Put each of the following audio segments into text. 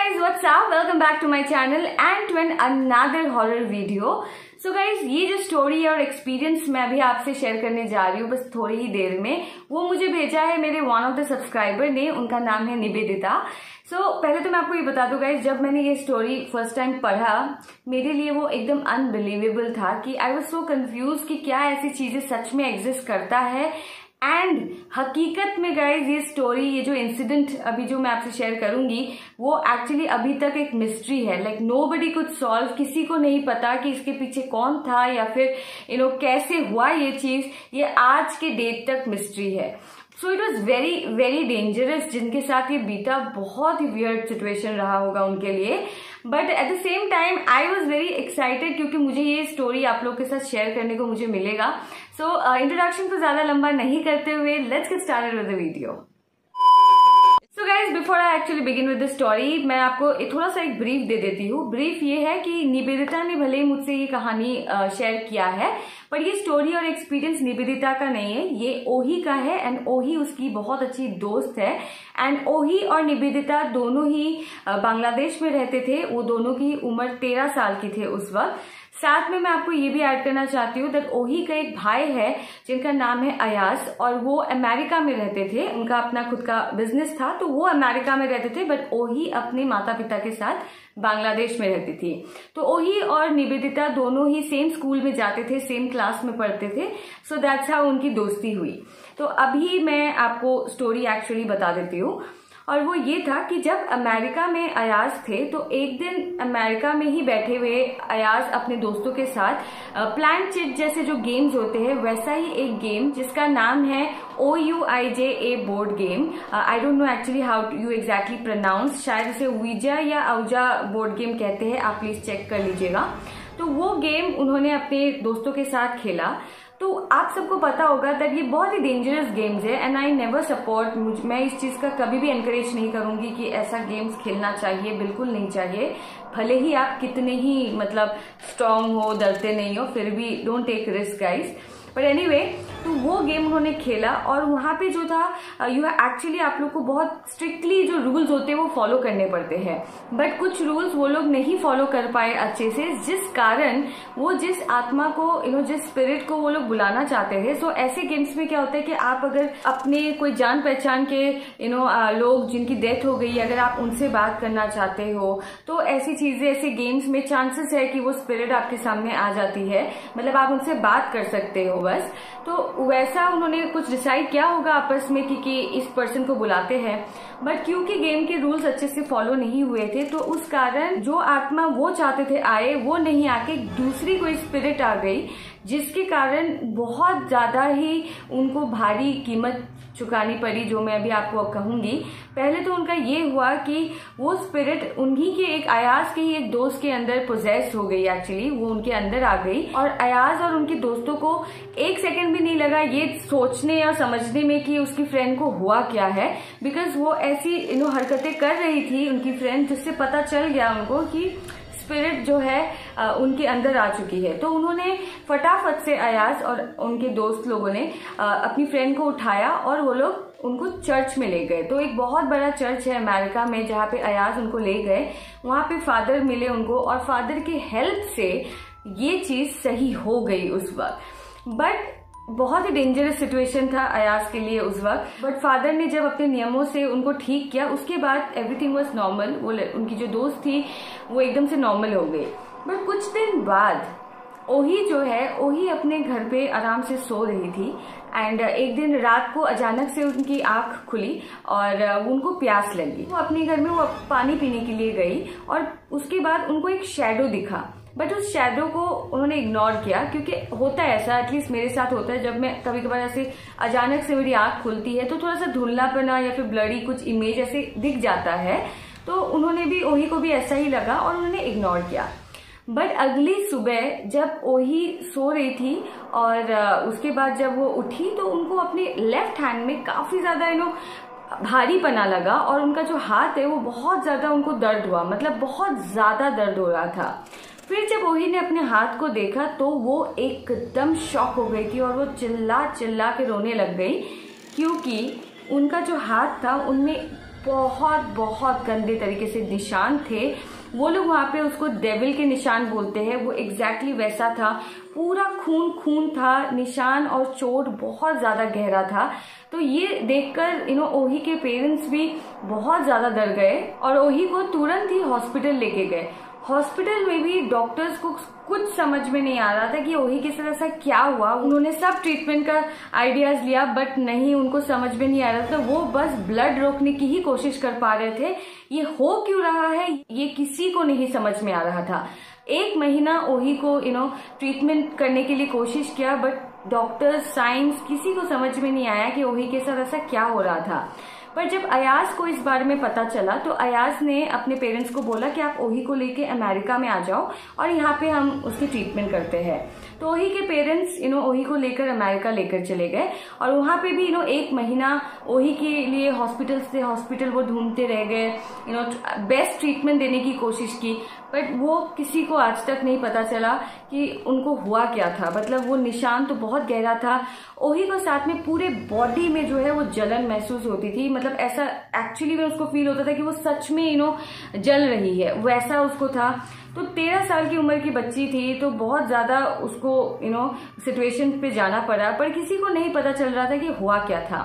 guys, what's up? Welcome back to my channel and to another horror video. So guys, ये जो story और experience मैं अभी आपसे शेयर करने जा रही हूँ बस थोड़ी ही देर में, वो मुझे भेजा है मेरे वन ऑफ द सब्सक्राइबर ने। उनका नाम है निवेदिता। पहले तो मैं आपको ये बता दूं गाइस, जब मैंने ये स्टोरी फर्स्ट टाइम पढ़ा मेरे लिए वो एकदम अनबिलीवेबल था कि आई वाज सो कंफ्यूज कि क्या ऐसी चीजें सच में एग्जिस्ट करता है। एंड हकीकत में गाइज ये स्टोरी, ये जो इंसिडेंट अभी जो मैं आपसे शेयर करूंगी वो एक्चुअली अभी तक एक मिस्ट्री है। लाइक नोबडी कुड सॉल्व, किसी को नहीं पता कि इसके पीछे कौन था या फिर कैसे हुआ ये चीज। ये आज के डेट तक मिस्ट्री है। So it was very very dangerous. जिनके साथ ये बीता बहुत ही वियर्ड सिचुएशन रहा होगा उनके लिए, but at the same time I was very excited क्योंकि मुझे ये स्टोरी आप लोग के साथ शेयर करने को मुझे मिलेगा। सो इंट्रोडक्शन को ज्यादा लंबा नहीं करते हुए let's get started with the video. So guys, before I actually begin with the story, मैं आपको थोड़ा सा एक ब्रीफ दे देती हूँ। ब्रीफ ये है कि निवेदिता ने भले ही मुझसे ये कहानी शेयर किया है, पर ये स्टोरी और एक्सपीरियंस निवेदिता का नहीं है, ये ओही का है। एंड ओही उसकी बहुत अच्छी दोस्त है। एंड ओही और निवेदिता दोनों ही बांग्लादेश में रहते थे। वो दोनों की उम्र 13 साल की थे उस वक्त। साथ में मैं आपको ये भी ऐड करना चाहती हूँ दैट ओही का एक भाई है जिनका नाम है अयाज, और वो अमेरिका में रहते थे। उनका अपना खुद का बिजनेस था, तो वो अमेरिका में रहते थे, बट ओही अपने माता पिता के साथ बांग्लादेश में रहती थी। तो ओही और निवेदिता दोनों ही सेम स्कूल में जाते थे, सेम क्लास में पढ़ते थे। सो दैट्स हाउ उनकी दोस्ती हुई। तो अभी मैं आपको स्टोरी एक्चुअली बता देती हूँ, और वो ये था कि जब अमेरिका में अयाज थे तो एक दिन अमेरिका में ही बैठे हुए अयाज अपने दोस्तों के साथ प्लान चिट जैसे जो गेम्स होते हैं वैसा ही एक गेम जिसका नाम है OUIJA board game. I don't know actually how you exactly pronounce, शायद इसे वीजा या औजा बोर्ड गेम कहते हैं, आप प्लीज चेक कर लीजिएगा। तो वो गेम उन्होंने अपने दोस्तों के साथ खेला। तो आप सबको पता होगा दैट ये बहुत ही डेंजरस गेम्स है एंड आई नेवर सपोर्ट। मैं इस चीज का कभी भी एनकरेज नहीं करूंगी कि ऐसा गेम्स खेलना चाहिए, बिल्कुल नहीं चाहिए। भले ही आप कितने ही स्ट्रांग हो, डरते नहीं हो, फिर भी don't take risk guys. But anyway, तो वो गेम उन्होंने खेला और वहां पे जो था यू एक्चुअली आप लोग को बहुत स्ट्रिक्टली जो रूल्स होते हैं वो फॉलो करने पड़ते हैं, बट कुछ रूल्स वो लोग नहीं फॉलो कर पाए अच्छे से, जिस कारण वो जिस आत्मा को जिस स्पिरिट को वो लोग बुलाना चाहते थे। सो ऐसे गेम्स में क्या होता है कि आप अगर अपने कोई जान पहचान के लोग जिनकी डेथ हो गई, अगर आप उनसे बात करना चाहते हो तो ऐसी चीजें, ऐसे गेम्स में चांसेस है कि वो स्पिरिट आपके सामने आ जाती है, मतलब आप उनसे बात कर सकते हो बस। तो वैसा उन्होंने कुछ डिसाइड किया होगा आपस में कि इस पर्सन को बुलाते हैं, बट क्योंकि गेम के रूल्स अच्छे से फॉलो नहीं हुए थे तो उस कारण जो आत्मा वो चाहते थे आए वो नहीं आके दूसरी कोई स्पिरिट आ गई, जिसके कारण बहुत ज्यादा ही उनको भारी कीमत चुकानी पड़ी, जो मैं अभी आपको कहूंगी। पहले तो उनका ये हुआ कि वो स्पिरिट उन्हीं के एक अयाज के ही एक दोस्त के अंदर पोजेस हो गई। एक्चुअली वो उनके अंदर आ गई और अयाज और उनके दोस्तों को एक सेकंड भी नहीं लगा ये सोचने या समझने में कि उसकी फ्रेंड को हुआ क्या है, बिकॉज वो ऐसी हरकतें कर रही थी उनकी फ्रेंड, जिससे पता चल गया उनको कि स्पिरिट जो है उनके अंदर आ चुकी है। तो उन्होंने फटाफट से अयाज और उनके दोस्त लोगों ने अपनी फ्रेंड को उठाया और वो लोग उनको चर्च में ले गए। तो एक बहुत बड़ा चर्च है अमेरिका में जहाँ पे अयाज उनको ले गए, वहां पे फादर मिले उनको और फादर के हेल्प से ये चीज सही हो गई उस वक्त। बट बहुत ही डेंजरस सिचुएशन था अयाज के लिए उस वक्त, बट फादर ने जब अपने नियमों से उनको ठीक किया उसके बाद एवरीथिंग वाज नॉर्मल। वो उनकी जो दोस्त थी वो एकदम से नॉर्मल हो गई। बट कुछ दिन बाद ओही जो है, ओही अपने घर पे आराम से सो रही थी एंड एक दिन रात को अचानक से उनकी आंख खुली और उनको प्यास लगी। वो अपने घर में वो पानी पीने के लिए गई और उसके बाद उनको एक शैडो दिखा, बट उस शैडो को उन्होंने इग्नोर किया, क्योंकि होता है ऐसा, एटलीस्ट मेरे साथ होता है, जब मैं कभी कभार ऐसे अचानक से मेरी आंख खुलती है तो थोड़ा सा धुंधलापना या फिर ब्लडी कुछ इमेज ऐसे दिख जाता है। तो उन्होंने भी, ओही को भी ऐसा ही लगा और उन्होंने इग्नोर किया। बट अगली सुबह जब ओही सो रही थी और उसके बाद जब वो उठी तो उनको अपने लेफ्ट हैंड में काफी ज्यादा भारी पना लगा और उनका जो हाथ है वो बहुत ज्यादा उनको दर्द हुआ, मतलब बहुत ज्यादा दर्द हो रहा था। फिर जब ओही ने अपने हाथ को देखा तो वो एकदम शॉक हो गई थी और वो चिल्ला चिल्ला के रोने लग गई, क्योंकि उनका जो हाथ था उनमें बहुत बहुत गंदे तरीके से निशान थे। वो लोग वहाँ पे उसको डेविल के निशान बोलते हैं, वो एग्जैक्टली वैसा था। पूरा खून खून था निशान और चोट बहुत ज्यादा गहरा था। तो ये देखकर ओही के पेरेंट्स भी बहुत ज्यादा डर गए और ओही को तुरंत ही हॉस्पिटल लेके गए। हॉस्पिटल में भी डॉक्टर्स को कुछ समझ में नहीं आ रहा था कि ओही के साथ ऐसा क्या हुआ। उन्होंने सब ट्रीटमेंट का आइडियाज लिया बट नहीं, उनको समझ में नहीं आ रहा था। वो बस ब्लड रोकने की ही कोशिश कर पा रहे थे। ये हो क्यों रहा है ये किसी को नहीं समझ में आ रहा था। 1 महीना ओही को ट्रीटमेंट करने के लिए कोशिश किया बट डॉक्टर्स, साइंस, किसी को समझ में नहीं आया कि ओही के साथ ऐसा क्या हो रहा था। पर जब अयाज को इस बारे में पता चला तो अयाज ने अपने पेरेंट्स को बोला कि आप ओही को लेके अमेरिका में आ जाओ और यहाँ पे हम उसकी ट्रीटमेंट करते हैं। तो ओही के पेरेंट्स ओही को लेकर अमेरिका लेकर चले गए और वहाँ पे भी 1 महीना ओही के लिए हॉस्पिटल से हॉस्पिटल वो ढूंढते रह गए। बेस्ट ट्रीटमेंट देने की कोशिश की बट वो किसी को आज तक नहीं पता चला कि उनको हुआ क्या था। मतलब वो निशान तो बहुत गहरा था। ओही को साथ में पूरे बॉडी में जो है वो जलन महसूस होती थी। मतलब ऐसा एक्चुअली में उसको फील होता था कि वो सच में जल रही है, वैसा उसको था। तो 13 साल की उम्र की बच्ची थी तो बहुत ज्यादा उसको सिचुएशन पे जाना पड़ा पर किसी को नहीं पता चल रहा था कि हुआ क्या था।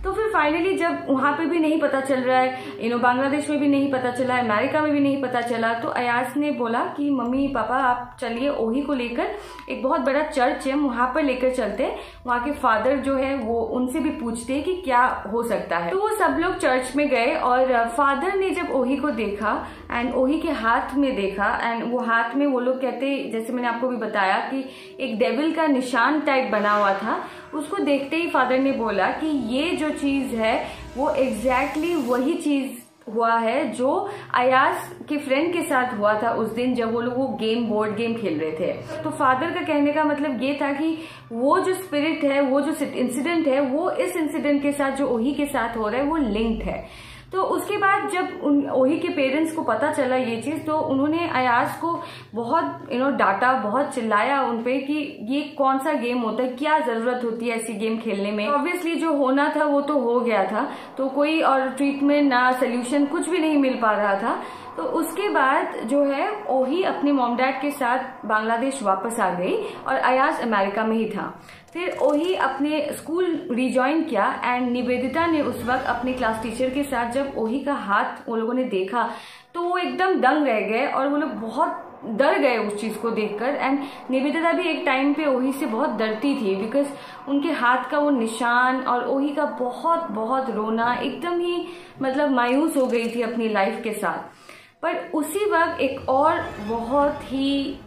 तो फिर फाइनली जब वहां पे भी नहीं पता चल रहा है, बांग्लादेश में भी नहीं पता चला, अमेरिका में भी नहीं पता चला, तो अयाज ने बोला कि मम्मी पापा आप चलिए ओही को लेकर, एक बहुत बड़ा चर्च है वहां पर लेकर चलते। वहां के फादर जो है वो उनसे भी पूछते हैं कि क्या हो सकता है। तो वो सब लोग चर्च में गए और फादर ने जब ओही को देखा एंड ओही के हाथ में देखा एंड वो हाथ में वो लोग कहते, जैसे मैंने आपको भी बताया कि एक डेविल का निशान टाइप बना हुआ था। उसको देखते ही फादर ने बोला कि ये जो चीज है वो एग्जैक्टली वही चीज हुआ है जो अयाज के फ्रेंड के साथ हुआ था उस दिन जब वो लोग वो बोर्ड गेम खेल रहे थे। तो फादर का कहने का मतलब ये था कि वो जो स्पिरिट है, वो जो इंसिडेंट है, वो इस इंसिडेंट के साथ जो ओही के साथ हो रहा है वो लिंक्ड है। तो उसके बाद जब ओही के पेरेंट्स को पता चला ये चीज तो उन्होंने अयाज को बहुत डांटा, बहुत चिल्लाया उनपे कि ये कौन सा गेम होता है, क्या जरूरत होती है ऐसी गेम खेलने में। ऑब्वियसली जो होना था वो तो हो गया था, तो कोई और ट्रीटमेंट ना सोल्यूशन कुछ भी नहीं मिल पा रहा था। तो उसके बाद जो है ओही अपने मॉम डैड के साथ बांग्लादेश वापस आ गई और अयाज अमेरिका में ही था। फिर ओही अपने स्कूल रिज्वाइन किया एंड निवेदिता ने उस वक्त अपने क्लास टीचर के साथ जब ओही का हाथ वो लोगों ने देखा तो वो एकदम दंग रह गए और वो लोग बहुत डर गए उस चीज को देखकर। एंड निवेदिता भी एक टाइम पे ओही से बहुत डरती थी बिकॉज उनके हाथ का वो निशान और ओही का बहुत बहुत रोना, एकदम ही मतलब मायूस हो गई थी अपनी लाइफ के साथ। पर उसी वक्त एक और बहुत ही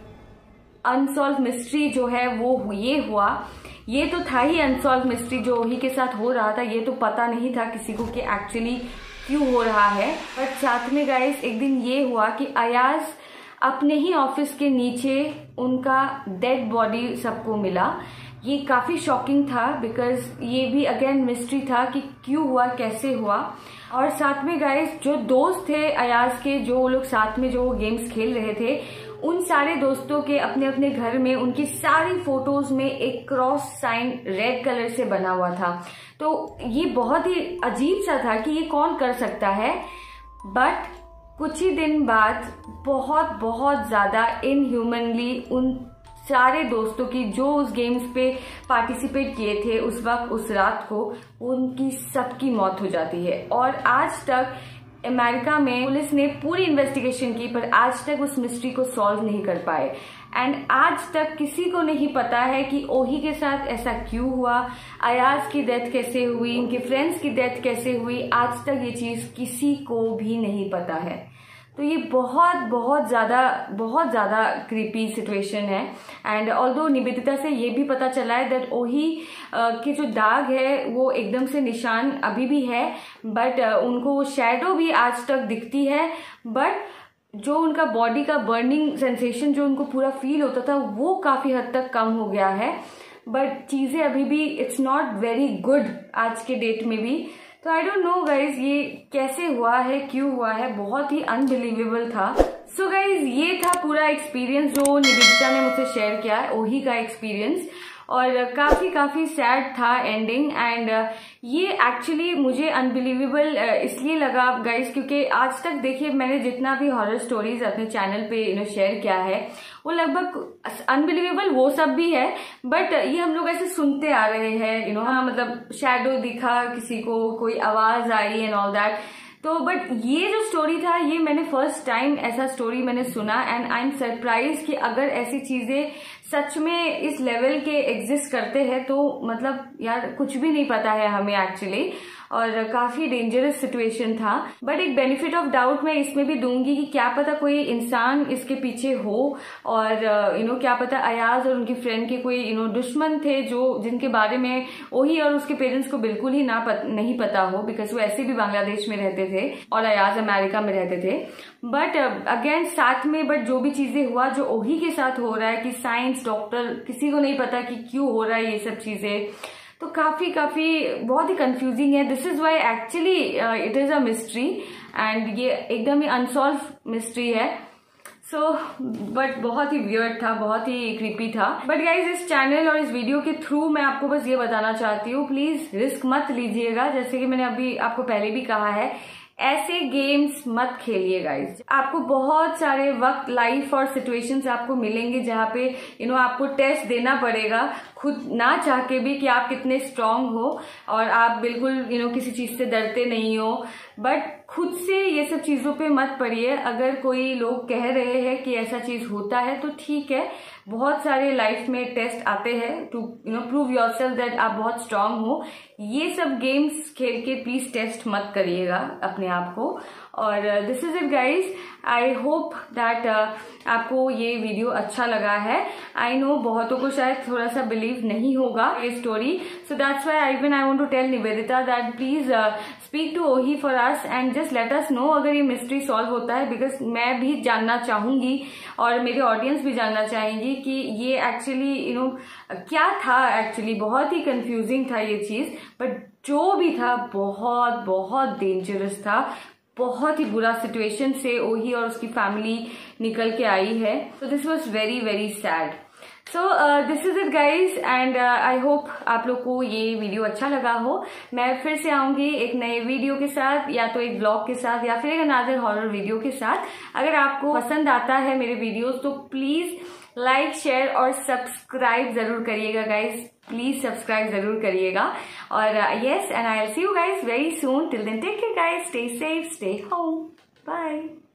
अनसॉल्व मिस्ट्री जो है वो ये हुआ। ये तो था ही अनसॉल्व मिस्ट्री जो ओही के साथ हो रहा था, ये तो पता नहीं था किसी को कि एक्चुअली क्यों हो रहा है। बट साथ में गाइस एक दिन ये हुआ कि अयाज अपने ही ऑफिस के नीचे उनका डेड बॉडी सबको मिला। ये काफी शॉकिंग था बिकॉज ये भी अगेन मिस्ट्री था कि क्यों हुआ, कैसे हुआ। और साथ में गाइस जो दोस्त थे अयाज के, जो लोग साथ में जो गेम्स खेल रहे थे, उन सारे दोस्तों के अपने अपने घर में उनकी सारी फोटोज में एक क्रॉस साइन रेड कलर से बना हुआ था। तो ये बहुत ही अजीब सा था कि ये कौन कर सकता है। बट कुछ ही दिन बाद बहुत बहुत ज्यादा इनह्यूमनली उन सारे दोस्तों की जो उस गेम्स पे पार्टिसिपेट किए थे उस वक्त उस रात को, उनकी सबकी मौत हो जाती है। और आज तक अमेरिका में पुलिस ने पूरी इन्वेस्टिगेशन की पर आज तक उस मिस्ट्री को सॉल्व नहीं कर पाए। एंड आज तक किसी को नहीं पता है कि ओही के साथ ऐसा क्यों हुआ, अयाज की डेथ कैसे हुई, उनके फ्रेंड्स की डेथ कैसे हुई, आज तक ये चीज किसी को भी नहीं पता है। तो ये बहुत ज्यादा क्रीपी सिचुएशन है। एंड ऑल्दो निवेदिता से ये भी पता चला है दैट ओही के जो दाग है वो एकदम से निशान अभी भी है बट उनको शैडो भी आज तक दिखती है। बट जो उनका बॉडी का बर्निंग सेंसेशन जो उनको पूरा फील होता था वो काफी हद तक कम हो गया है। बट चीजें अभी भी इट्स नॉट वेरी गुड आज के डेट में भी। तो आई डोंट नो गाइज ये कैसे हुआ है, क्यों हुआ है, बहुत ही अनबिलीवेबल था। सो गाइज ये था पूरा एक्सपीरियंस जो निवेदिता ने मुझसे शेयर किया है, ओही का एक्सपीरियंस। और काफ़ी सैड था एंडिंग। एंड ये एक्चुअली मुझे अनबिलीवेबल इसलिए लगा गाइस, क्योंकि आज तक देखिए मैंने जितना भी हॉरर स्टोरीज अपने चैनल पे शेयर किया है वो लगभग अनबिलीवेबल वो सब भी है, बट ये हम लोग ऐसे सुनते आ रहे हैं हाँ, मतलब शैडो दिखा किसी को, कोई आवाज आई एंड ऑल दैट। तो बट ये जो स्टोरी था ये मैंने फर्स्ट टाइम ऐसा स्टोरी मैंने सुना एंड आई एम सरप्राइज कि अगर ऐसी चीजें सच में इस लेवल के एग्जिस्ट करते हैं तो मतलब यार कुछ भी नहीं पता है हमें एक्चुअली, और काफी डेंजरस सिचुएशन था। बट एक बेनिफिट ऑफ डाउट मैं इसमें भी दूंगी कि क्या पता कोई इंसान इसके पीछे हो, और क्या पता अयाज और उनकी फ्रेंड के कोई दुश्मन थे जो जिनके बारे में वही और उसके पेरेंट्स को बिल्कुल ही नहीं पता हो, बिकॉज वो ऐसे भी बांग्लादेश में रहते थे और अयाज अमेरिका में रहते थे। बट अगेन साथ में बट जो भी चीजें हुआ जो ओही के साथ हो रहा है कि साइंस डॉक्टर किसी को नहीं पता कि क्यों हो रहा है ये सब चीजें, तो काफी बहुत ही कंफ्यूजिंग है। This is why actually it is a mystery and ये एकदम ही अनसॉल्व मिस्ट्री है। सो बट बहुत ही वियर्ड था, बहुत ही क्रीपी था। बट गाइज इस चैनल और इस वीडियो के थ्रू मैं आपको बस ये बताना चाहती हूँ, प्लीज रिस्क मत लीजिएगा। जैसे कि मैंने अभी आपको पहले भी कहा है, ऐसे गेम्स मत खेलिए गाइज। आपको बहुत सारे वक्त, लाइफ और सिचुएशंस आपको मिलेंगे जहाँ पे आपको टेस्ट देना पड़ेगा खुद ना चाह के भी कि आप कितने स्ट्रांग हो और आप बिल्कुल किसी चीज से डरते नहीं हो। बट खुद से ये सब चीजों पे मत पड़िए। अगर कोई लोग कह रहे हैं कि ऐसा चीज होता है तो ठीक है, बहुत सारे लाइफ में टेस्ट आते हैं टू प्रूव योरसेल्फ दैट आप बहुत स्ट्रांग हो। ये सब गेम्स खेल के प्लीज टेस्ट मत करिएगा अपने आप को। और this is it guys, I hope that आपको ये वीडियो अच्छा लगा है। आई नो बहुतों को शायद थोड़ा सा बिलीव नहीं होगा ये story, so that's why I want to tell Niveditha that please speak to ओही for us and just let us know अगर ये मिस्ट्री सॉल्व होता है, बिकॉज मैं भी जानना चाहूंगी और मेरी ऑडियंस भी जानना चाहेंगी कि ये एक्चुअली क्या था। एक्चुअली बहुत ही कंफ्यूजिंग था ये चीज, बट जो भी था बहुत डेंजरस था। बहुत ही बुरा सिचुएशन से ओही और उसकी फैमिली निकल के आई है। तो this was very sad. So this is it guys and I hope आप लोग को ये वीडियो अच्छा लगा हो। मैं फिर से आऊंगी एक नए वीडियो के साथ, या तो एक ब्लॉग के साथ या फिर एक अनदर हॉरर वीडियो के साथ। अगर आपको पसंद आता है मेरे वीडियोस तो प्लीज लाइक, शेयर और सब्सक्राइब जरूर करिएगा गाइज। प्लीज सब्सक्राइब जरूर करिएगा। और yes, and I'll see you guys very soon. Till then, take care guys. Stay safe, stay home. Bye.